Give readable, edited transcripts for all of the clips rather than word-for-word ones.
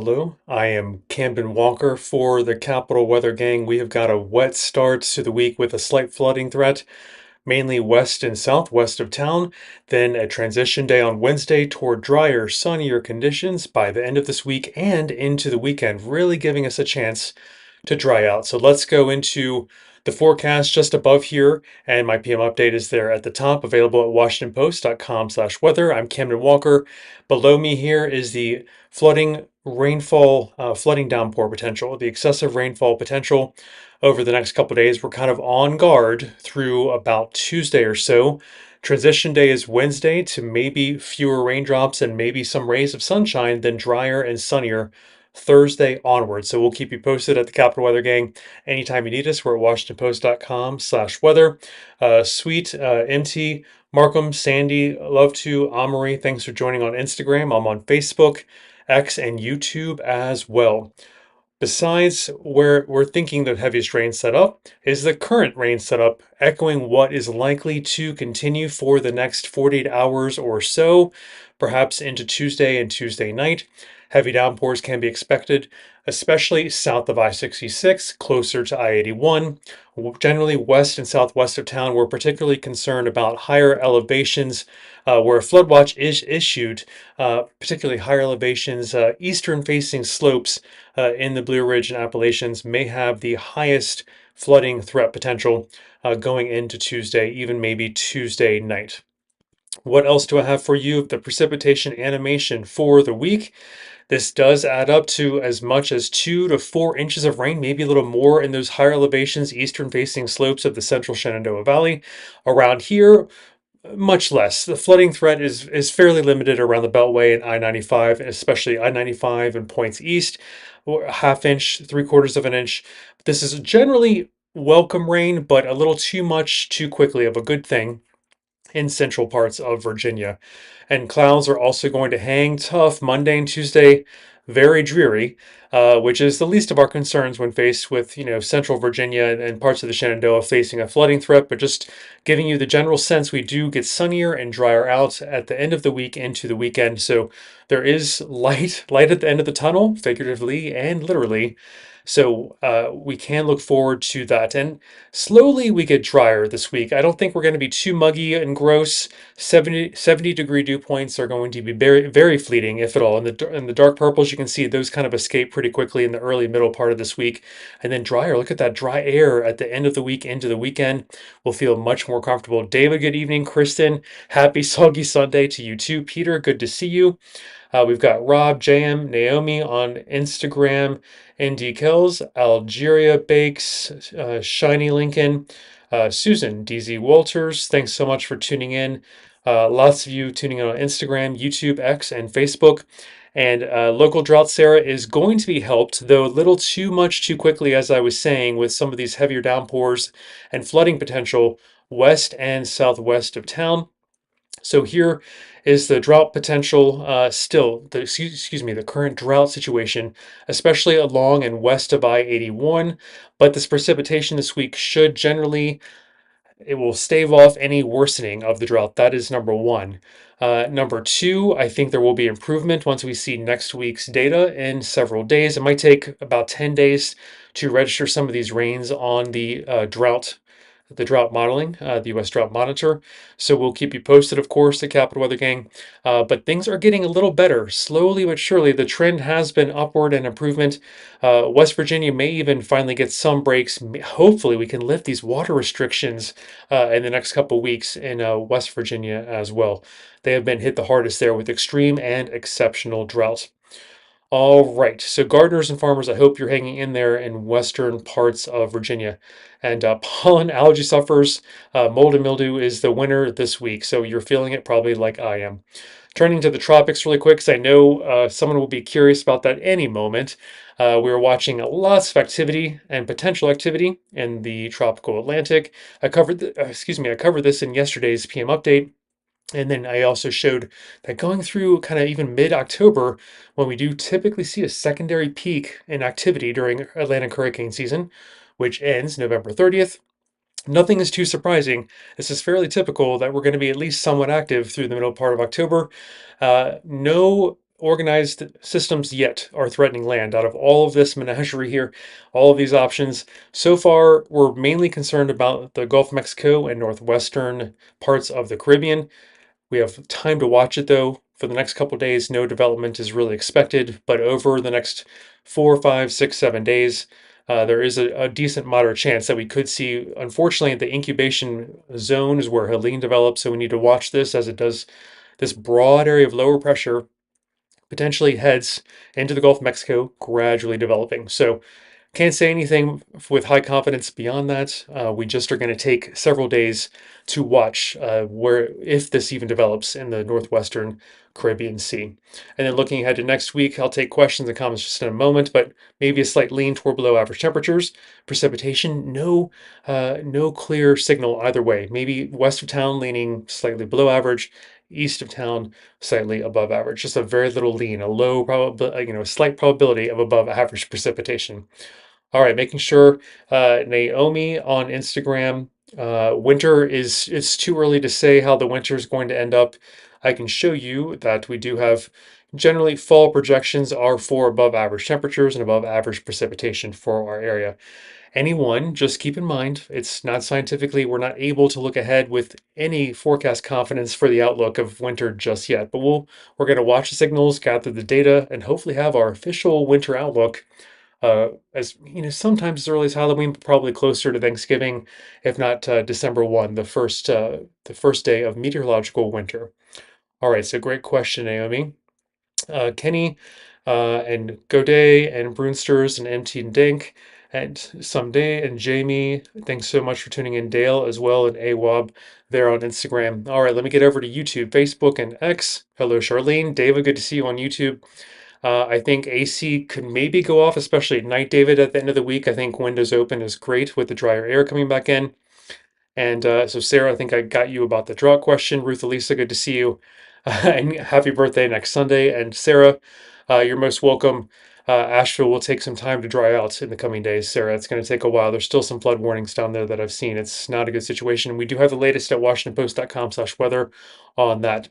Hello, I am Camden Walker for the Capital Weather Gang. We have got a wet start to the week with a slight flooding threat, mainly west and southwest of town. Then a transition day on Wednesday toward drier, sunnier conditions by the end of this week and into the weekend, really giving us a chance to dry out. So let's go into the forecast just above here, and my PM update is there at the top, available at washingtonpost.com/weather. I'm Camden Walker. Below me here is the flooding rainfall, flooding downpour potential, the excessive rainfall potential over the next couple days. We're kind of on guard through about Tuesday or so. Transition day is Wednesday to maybe fewer raindrops and maybe some rays of sunshine, then drier and sunnier Thursday onward. So we'll keep you posted at the Capital Weather Gang. Anytime you need us, we're at washingtonpost.com/weather. Sweet, MT, Markham, Sandy, love to, Amory, thanks for joining on Instagram. I'm on Facebook, X, and YouTube as well. Besides where we're thinking the heaviest rain setup is the current rain setup, echoing what is likely to continue for the next 48 hours or so, perhaps into Tuesday and Tuesday night. Heavy downpours can be expected, especially south of I-66, closer to I-81. Generally, west and southwest of town, we're particularly concerned about higher elevations where a flood watch is issued, particularly higher elevations, eastern-facing slopes in the Blue Ridge and Appalachians may have the highest flooding threat potential going into Tuesday, even maybe Tuesday night. What else do I have for you? The precipitation animation for the week. This does add up to as much as 2 to 4 inches of rain, maybe a little more in those higher elevations, eastern facing slopes of the central Shenandoah Valley. Around here, much less. The flooding threat is fairly limited around the Beltway and I-95, especially I-95 and points east, or a half inch, 3/4 of an inch. This is generally welcome rain, but a little too much too quickly of a good thing in central parts of Virginia. And clouds are also going to hang tough Monday and Tuesday, very dreary, which is the least of our concerns when faced with, central Virginia and parts of the Shenandoah facing a flooding threat, but just giving you the general sense we do get sunnier and drier out at the end of the week into the weekend. So there is light at the end of the tunnel, figuratively and literally. So we can look forward to that. And slowly we get drier this week. I don't think we're going to be too muggy and gross. 70-degree dew points are going to be very, very fleeting, if at all. In the dark purples, you can see those kind of escape pretty quickly in the early middle part of this week. And then drier, look at that dry air at the end of the week into the weekend. We'll feel much more comfortable. David, good evening. Kristen, happy Soggy Sunday to you too. Peter, good to see you. We've got Rob, JM, Naomi on Instagram, ND Kills, Algeria Bakes, Shiny Lincoln, Susan, DZ Walters. Thanks so much for tuning in. Lots of you tuning in on Instagram, YouTube, X, and Facebook. And local drought, Sarah, is going to be helped, though a little too much too quickly, as I was saying, with some of these heavier downpours and flooding potential west and southwest of town. So here is the drought potential still, the current drought situation, especially along and west of I-81. But this precipitation this week should generally, it will stave off any worsening of the drought. That is number one. Number two, I think there will be improvement once we see next week's data in several days. It might take about 10 days to register some of these rains on the drought modeling, the U.S. Drought Monitor. So we'll keep you posted, of course, the Capital Weather Gang. But things are getting a little better, slowly but surely. The trend has been upward and improvement. West Virginia may even finally get some breaks. Hopefully, we can lift these water restrictions in the next couple weeks in West Virginia as well. They have been hit the hardest there with extreme and exceptional drought. All right, so gardeners and farmers, I hope you're hanging in there in western parts of Virginia. And pollen allergy sufferers, mold and mildew is the winner this week, so you're feeling it probably like I am. Turning to the tropics really quick, because I know someone will be curious about that any moment. We're watching lots of activity and potential activity in the tropical Atlantic. I covered this in yesterday's PM update. And then I also showed that going through kind of even mid-October, when we do typically see a secondary peak in activity during Atlantic hurricane season, which ends November 30th, nothing is too surprising. This is fairly typical that we're going to be at least somewhat active through the middle part of October. No organized systems yet are threatening land. Out of all of this menagerie here, all of these options, so far we're mainly concerned about the Gulf of Mexico and northwestern parts of the Caribbean. We have time to watch it though. For the next couple days, no development is really expected, but over the next 4, 5, 6, 7 days, there is a decent moderate chance that we could see. Unfortunately, the incubation zone is where Helene develops, so we need to watch this as it does. This broad area of lower pressure potentially heads into the Gulf of Mexico, gradually developing. So can't say anything with high confidence beyond that. We just are going to take several days to watch where if this even develops in the northwestern Caribbean Sea. And then looking ahead to next week, I'll take questions and comments just in a moment, but maybe a slight lean toward below average temperatures. Precipitation, no clear signal either way. Maybe west of town leaning slightly below average, east of town slightly above average. Just a very little lean, a low probability, a slight probability of above average precipitation. All right, making sure Naomi on Instagram. Winter is it's too early to say how the winter is going to end up. I can show you that we do have generally fall projections are for above average temperatures and above average precipitation for our area. Anyone, just keep in mind, it's not scientifically, we're not able to look ahead with any forecast confidence for the outlook of winter just yet. But we're going to watch the signals, gather the data, and hopefully have our official winter outlook as sometimes as early as Halloween, but probably closer to Thanksgiving, if not December 1, the first day of meteorological winter. All right, so great question, Naomi. Kenny and Godet and Brunsters and MT and Dink and Someday and Jamie. Thanks so much for tuning in, Dale, as well, and AWAB there on Instagram. All right, let me get over to YouTube, Facebook, and X. Hello, Charlene. David, good to see you on YouTube. I think AC could maybe go off, especially at night, David, at the end of the week. I think windows open is great with the drier air coming back in. And so, Sarah, I think I got you about the drought question. Ruth Elisa, good to see you. And happy birthday next Sunday. And Sarah, you're most welcome. Asheville will take some time to dry out in the coming days, Sarah. It's going to take a while. There's still some flood warnings down there that I've seen. It's not a good situation. We do have the latest at WashingtonPost.com/weather on that.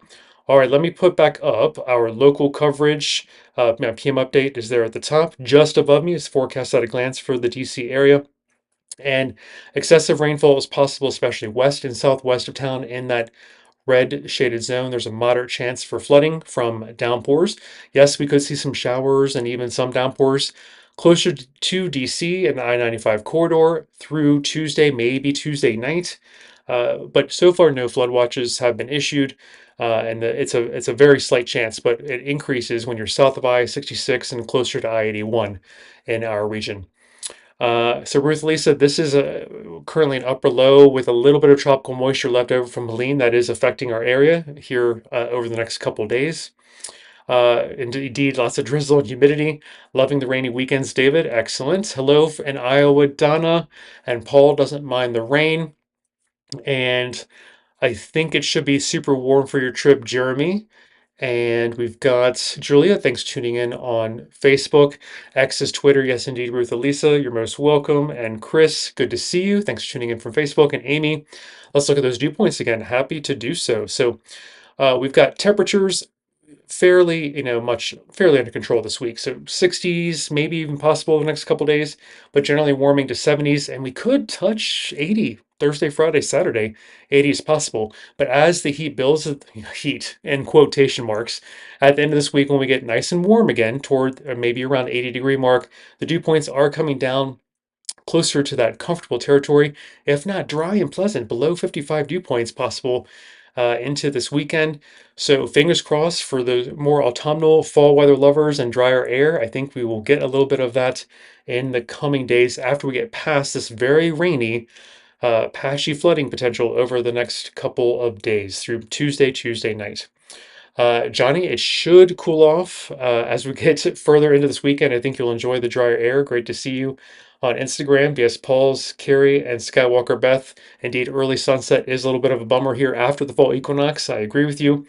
All right, let me put back up our local coverage. My PM update is there at the top. Just above me is forecast at a glance for the DC area. And excessive rainfall is possible, especially west and southwest of town in that red shaded zone. There's a moderate chance for flooding from downpours. Yes, we could see some showers and even some downpours closer to DC and the I-95 corridor through Tuesday, maybe Tuesday night. But so far, no flood watches have been issued. And it's a very slight chance, but it increases when you're south of I-66 and closer to I-81 in our region. So Ruth Lisa, this is currently an upper low with a little bit of tropical moisture left over from Helene that is affecting our area here over the next couple of days. Indeed, lots of drizzle and humidity. Loving the rainy weekends, David. Excellent. Hello in Iowa, Donna. And Paul doesn't mind the rain. And I think it should be super warm for your trip, Jeremy. And we've got Julia. Thanks for tuning in on Facebook. X is Twitter. Yes, indeed, Ruth Elisa, you're most welcome. And Chris, good to see you. Thanks for tuning in from Facebook. And Amy, let's look at those dew points again. Happy to do so. So we've got temperatures fairly, fairly under control this week. So 60s, maybe even possible the next couple days, but generally warming to 70s, and we could touch 80 Thursday, Friday, Saturday. 80 is possible. But as the heat builds, heat in quotation marks, at the end of this week, when we get nice and warm again, toward maybe around 80-degree mark, the dew points are coming down closer to that comfortable territory, if not dry and pleasant, below 55 dew points possible into this weekend. So fingers crossed for the more autumnal fall weather lovers and drier air. I think we will get a little bit of that in the coming days after we get past this very rainy, patchy flooding potential over the next couple of days through Tuesday night. Johnny, it should cool off as we get further into this weekend. I think you'll enjoy the drier air. Great to see you on Instagram. BS Pauls, Carrie, and Skywalker Beth. Indeed, early sunset is a little bit of a bummer here after the fall equinox. I agree with you.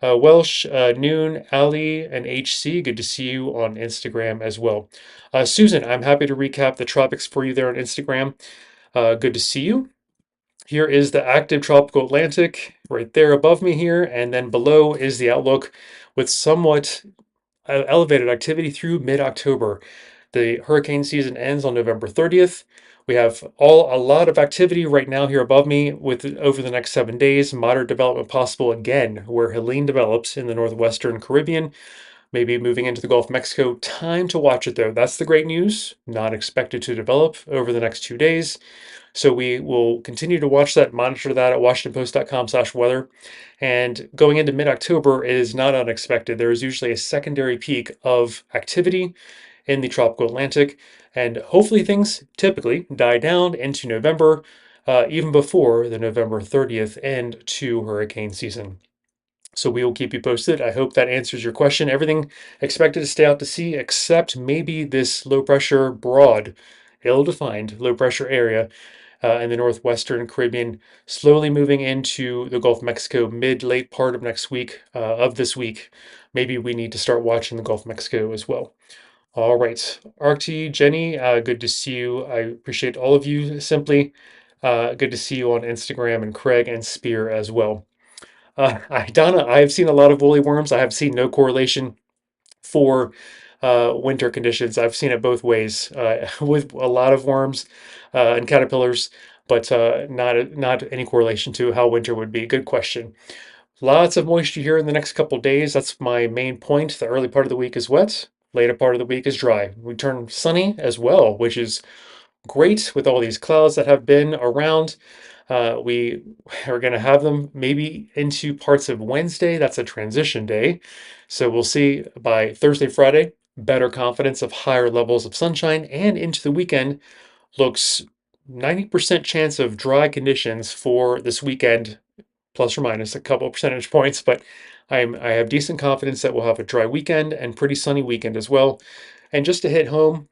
Welsh, Noon, Ali, and HC, good to see you on Instagram as well. Susan, I'm happy to recap the tropics for you there on Instagram. Good to see you. Here is the active tropical Atlantic right there above me here, and then below is the outlook with somewhat elevated activity through mid-October. The hurricane season ends on November 30th. We have a lot of activity right now here above me with over the next 7 days. Moderate development possible again, where Helene develops in the northwestern Caribbean, maybe moving into the Gulf of Mexico. Time to watch it though. That's the great news. Not expected to develop over the next 2 days. So we will continue to watch that, monitor that at WashingtonPost.com/weather. And going into mid-October is not unexpected. There is usually a secondary peak of activity in the tropical Atlantic, and hopefully things typically die down into November, even before the November 30th end to hurricane season. So we will keep you posted. I hope that answers your question. Everything expected to stay out to sea, except maybe this low pressure, broad, ill-defined low pressure area in the northwestern Caribbean, slowly moving into the Gulf of Mexico mid late part of next week, of this week. Maybe we need to start watching the Gulf of Mexico as well. All right, Arctie, Jenny, good to see you. I appreciate all of you. Simply, good to see you on Instagram, and Craig and Spear as well. Donna, I have seen a lot of woolly worms. I have seen no correlation for winter conditions. I've seen it both ways with a lot of worms and caterpillars, but not any correlation to how winter would be. Good question. Lots of moisture here in the next couple days. That's my main point. The early part of the week is wet. Later part of the week is dry. We turn sunny as well, which is great with all these clouds that have been around. We are going to have them maybe into parts of Wednesday. That's a transition day. So we'll see by Thursday, Friday, better confidence of higher levels of sunshine, and into the weekend looks 90% chance of dry conditions for this weekend, plus or minus a couple percentage points, but I have decent confidence that we'll have a dry weekend and pretty sunny weekend as well. And just to hit home,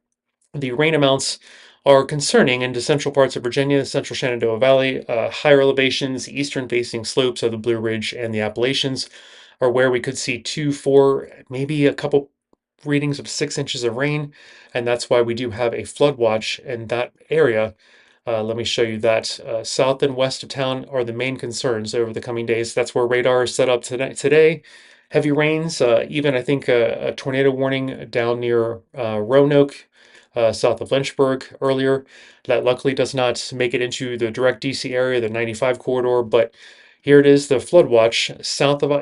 the rain amounts are concerning into central parts of Virginia, central Shenandoah Valley. Higher elevations, the eastern facing slopes of the Blue Ridge and the Appalachians are where we could see 2, 4, maybe a couple readings of 6 inches of rain. And that's why we do have a flood watch in that area. Let me show you that. South and west of town are the main concerns over the coming days. That's where radar is set up today. Heavy rains, even I think a tornado warning down near Roanoke, south of Lynchburg earlier. That luckily does not make it into the direct DC area, the 95 corridor, but here it is, the flood watch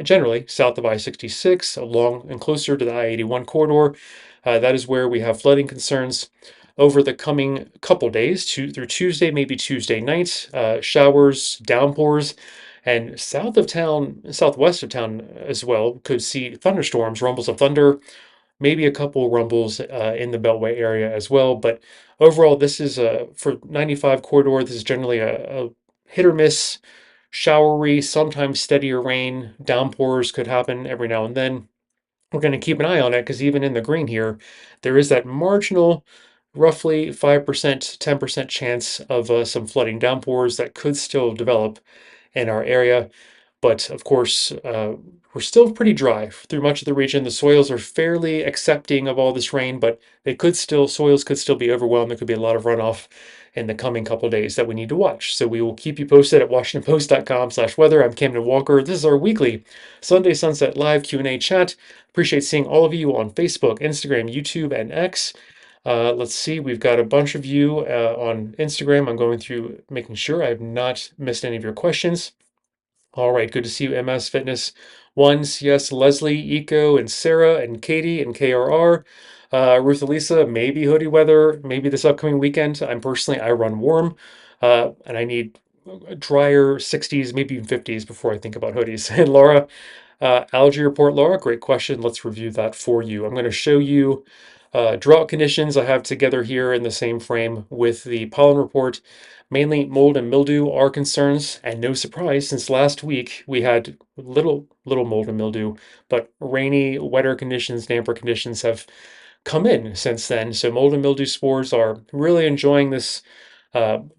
generally south of I-66, along and closer to the I-81 corridor. That is where we have flooding concerns over the coming couple days, through Tuesday, maybe Tuesday night. Showers, downpours, and south of town, southwest of town as well, could see thunderstorms, rumbles of thunder, maybe a couple rumbles in the Beltway area as well. But overall, this is for 95 corridor. This is generally a hit or miss, showery, sometimes steadier rain. Downpours could happen every now and then. We're going to keep an eye on it because even in the green here, there is that marginal, roughly 5%, 10% chance of some flooding downpours that could still develop in our area. But of course, we're still pretty dry through much of the region. The soils are fairly accepting of all this rain, but soils could still be overwhelmed. There could be a lot of runoff in the coming couple days that we need to watch. So we will keep you posted at WashingtonPost.com/weather. I'm Camden Walker. This is our weekly Sunday Sunset Live Q&A chat. Appreciate seeing all of you on Facebook, Instagram, YouTube, and X. Let's see, we've got a bunch of you on Instagram. I'm going through making sure I have not missed any of your questions. All right, good to see you, MS Fitness One, CS, Leslie, Eco, and Sarah, and Katie, and KRR. Ruth Elisa, maybe hoodie weather, maybe this upcoming weekend. I run warm, and I need drier 60s, maybe even 50s before I think about hoodies. And Laura, algae report, Laura, great question. Let's review that for you. I'm going to show you drought conditions I have together here in the same frame with the pollen report. Mainly mold and mildew are concerns, and no surprise, since last week we had little mold and mildew, but rainy, wetter conditions, damper conditions have come in since then. So mold and mildew spores are really enjoying this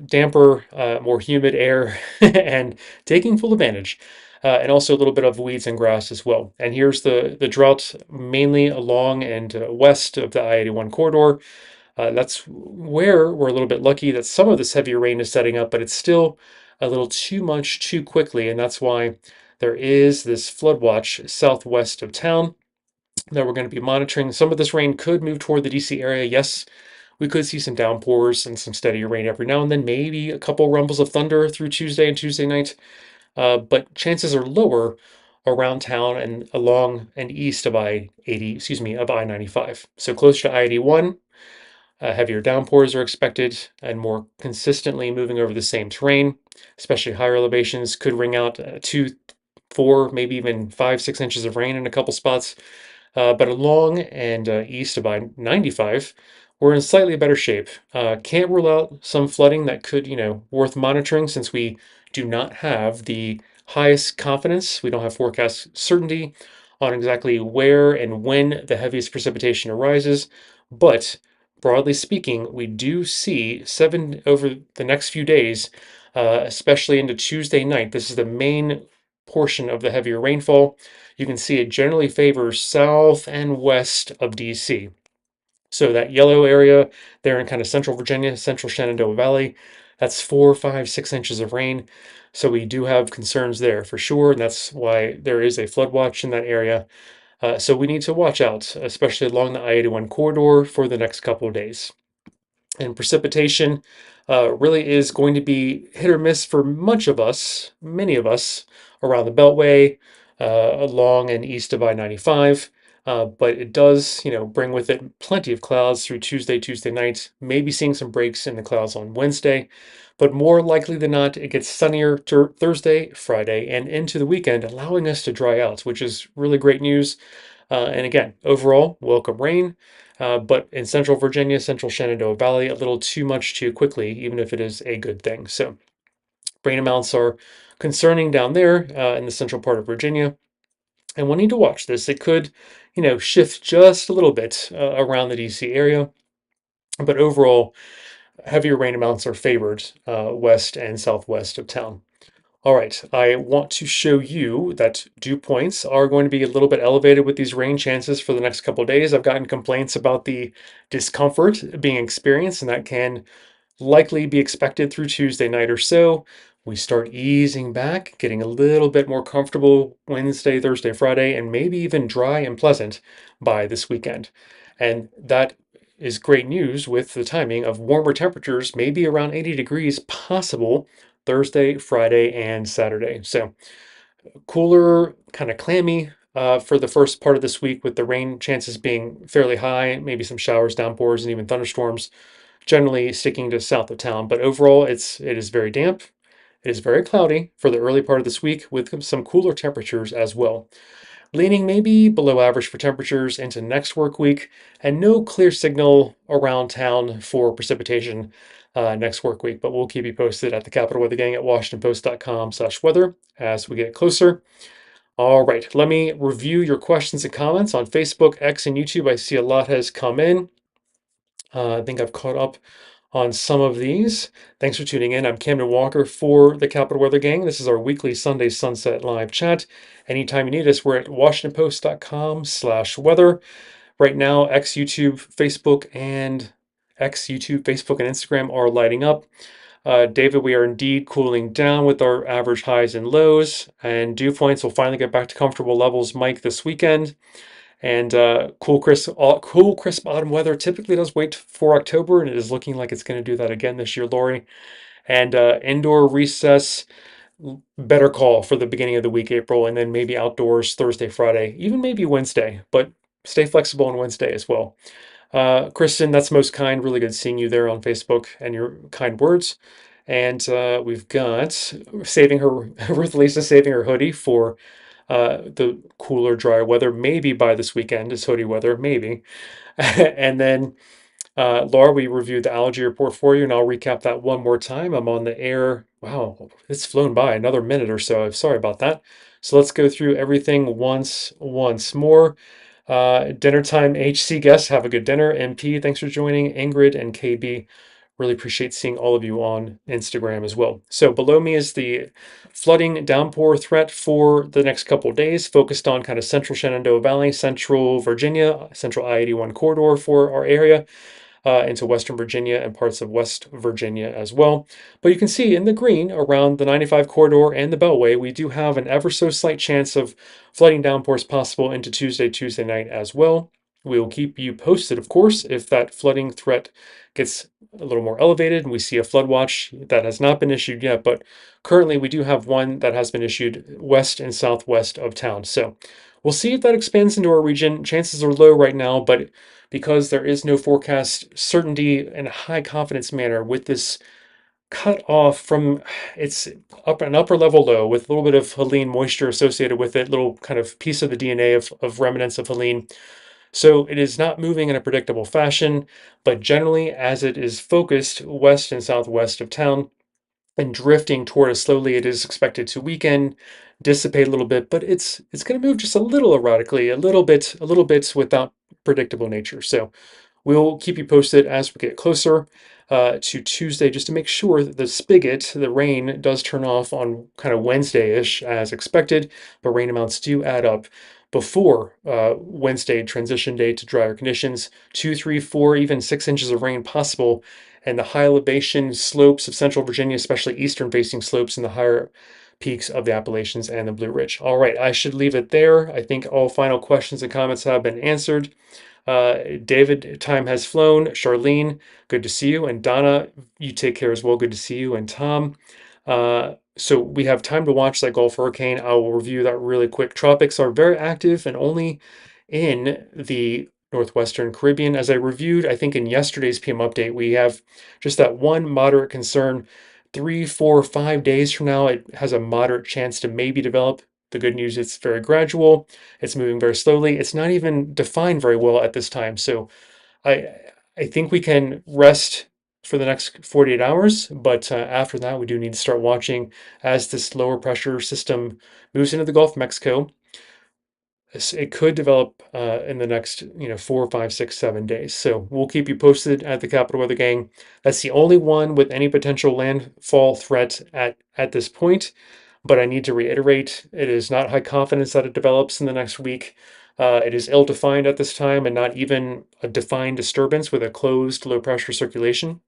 damper, more humid air and taking full advantage. And also a little bit of weeds and grass as well. And here's the drought mainly along and west of the I-81 corridor. That's where we're a little bit lucky that some of this heavier rain is setting up, but it's still a little too much too quickly. And that's why there is this flood watch southwest of town. that we're going to be monitoring. Some of this rain could move toward the DC area. Yes, we could see some downpours and some steadier rain every now and then, maybe a couple rumbles of thunder through Tuesday and Tuesday night. But chances are lower around town and along and east of I-95. So closer to I-81, heavier downpours are expected and more consistently moving over the same terrain, especially higher elevations could ring out 2, 4, maybe even 5, 6 inches of rain in a couple spots. But along and east of I-95, we're in slightly better shape. Can't rule out some flooding that could, worth monitoring since we do not have the highest confidence. We don't have forecast certainty on exactly where and when the heaviest precipitation arises. But broadly speaking, we do see seven over the next few days, especially into Tuesday night. This is the main portion of the heavier rainfall. You can see it generally favors south and west of DC. So that yellow area there in kind of central Virginia, central Shenandoah Valley, that's 4, 5, 6 inches of rain. So we do have concerns there for sure. And that's why there is a flood watch in that area. So we need to watch out, especially along the I-81 corridor for the next couple of days. And precipitation really is going to be hit or miss for much of us, many of us, around the Beltway, along and east of I-95. But it does, bring with it plenty of clouds through Tuesday night, maybe seeing some breaks in the clouds on Wednesday. But more likely than not, it gets sunnier Thursday, Friday, and into the weekend, allowing us to dry out, which is really great news. And again, overall, welcome rain. But in central Virginia, central Shenandoah Valley, a little too much too quickly, even if it is a good thing. So rain amounts are concerning down there in the central part of Virginia. And we'll need to watch this. It could, shift just a little bit around the DC area. But overall, heavier rain amounts are favored west and southwest of town. All right, I want to show you that dew points are going to be a little bit elevated with these rain chances for the next couple of days. I've gotten complaints about the discomfort being experienced, and that can likely be expected through Tuesday night or so. We start easing back, getting a little bit more comfortable Wednesday, Thursday, Friday, and maybe even dry and pleasant by this weekend. And that is great news with the timing of warmer temperatures, maybe around 80 degrees possible Thursday, Friday, and Saturday. So cooler, kind of clammy for the first part of this week with the rain chances being fairly high, maybe some showers, downpours, and even thunderstorms generally sticking to south of town. But overall, it is very damp. It is very cloudy for the early part of this week with some cooler temperatures as well. Leaning maybe below average for temperatures into next work week, and no clear signal around town for precipitation next work week. But we'll keep you posted at the Capital Weather Gang at WashingtonPost.com/weather as we get closer. All right, let me review your questions and comments on Facebook, X, and YouTube. I see a lot has come in. I think I've caught up on some of these. Thanks for tuning in. I'm Camden Walker for the Capital Weather Gang. This is our weekly Sunday Sunset live chat. Anytime you need us, we're at WashingtonPost.com/weather. Right now, X, YouTube, Facebook, and Instagram are lighting up. David, we are indeed cooling down with our average highs and lows, and dew points will finally get back to comfortable levels, Mike, this weekend. And cool, crisp autumn weather typically does wait for October, and it is looking like it's going to do that again this year, Lori. And indoor recess, better call for the beginning of the week, April, and then maybe outdoors Thursday, Friday, even maybe Wednesday, but stay flexible on Wednesday as well. Kristen, that's most kind. Really good seeing you there on Facebook and your kind words. And we've got saving her Ruth Lisa saving her hoodie for the cooler, drier weather. Maybe by this weekend is hoodie weather, maybe. And then, Laura, we reviewed the allergy report for you, and I'll recap that one more time. I'm on the air. Wow, it's flown by another minute or so. I'm sorry about that. So let's go through everything once more. Dinner time HC guests, have a good dinner. MP, thanks for joining. Ingrid and KB, really appreciate seeing all of you on Instagram as well. So below me is the flooding downpour threat for the next couple of days, focused on kind of central Shenandoah Valley, central Virginia, central I-81 corridor for our area. into Western Virginia and parts of West Virginia as well. But you can see in the green around the 95 corridor and the Beltway, we do have an ever so slight chance of flooding downpours possible into Tuesday night as well. We will keep you posted, of course, if that flooding threat gets a little more elevated and we see a flood watch that has not been issued yet, but currently we do have one that has been issued west and southwest of town. So we'll see if that expands into our region. Chances are low right now, but because there is no forecast certainty in a high confidence manner with this cut off from it's up an upper level low with a little bit of Helene moisture associated with it, little kind of piece of the DNA of remnants of Helene. So it is not moving in a predictable fashion, but generally as it is focused west and southwest of town and drifting toward us slowly, it is expected to weaken, dissipate a little bit, but it's going to move just a little erratically, a little bit without predictable nature. So we'll keep you posted as we get closer to Tuesday, just to make sure that the spigot, the rain, does turn off on kind of Wednesday-ish as expected, but rain amounts do add up before Wednesday, transition day to drier conditions. 2, 3, 4, even 6 inches of rain possible, and the high elevation slopes of central Virginia, especially eastern-facing slopes in the higher peaks of the Appalachians and the Blue Ridge. All right, I should leave it there. I think all final questions and comments have been answered. David, time has flown. Charlene, good to see you. And Donna, you take care as well. Good to see you. And Tom, so we have time to watch that Gulf hurricane. I will review that really quick. Tropics are very active and only in the northwestern Caribbean. As I reviewed, I think in yesterday's PM update, we have just that one moderate concern. 3, 4, 5 days from now, it has a moderate chance to maybe develop. The good news, it's very gradual. It's moving very slowly. It's not even defined very well at this time. So I I think we can rest for the next 48 hours, but after that, we do need to start watching as this lower pressure system moves into the Gulf of Mexico. It could develop in the next, 4, 5, 6, 7 days. So we'll keep you posted at the Capital Weather Gang. That's the only one with any potential landfall threat at this point. But I need to reiterate, it is not high confidence that it develops in the next week. It is ill-defined at this time and not even a defined disturbance with a closed low pressure circulation.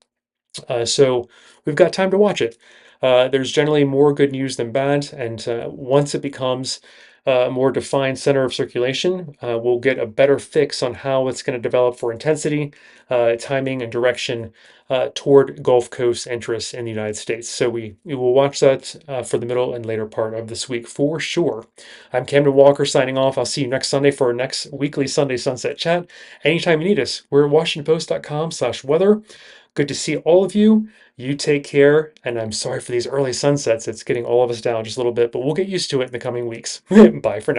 So we've got time to watch it. There's generally more good news than bad, and once it becomes a more defined center of circulation, we'll get a better fix on how it's going to develop for intensity, timing, and direction toward Gulf Coast interests in the United States. So we will watch that for the middle and later part of this week for sure. I'm Camden Walker signing off. I'll see you next Sunday for our next weekly Sunday Sunset Chat. Anytime you need us, we're at WashingtonPost.com/weather. Good to see all of you. You take care, and I'm sorry for these early sunsets. It's getting all of us down just a little bit, but we'll get used to it in the coming weeks. Bye for now.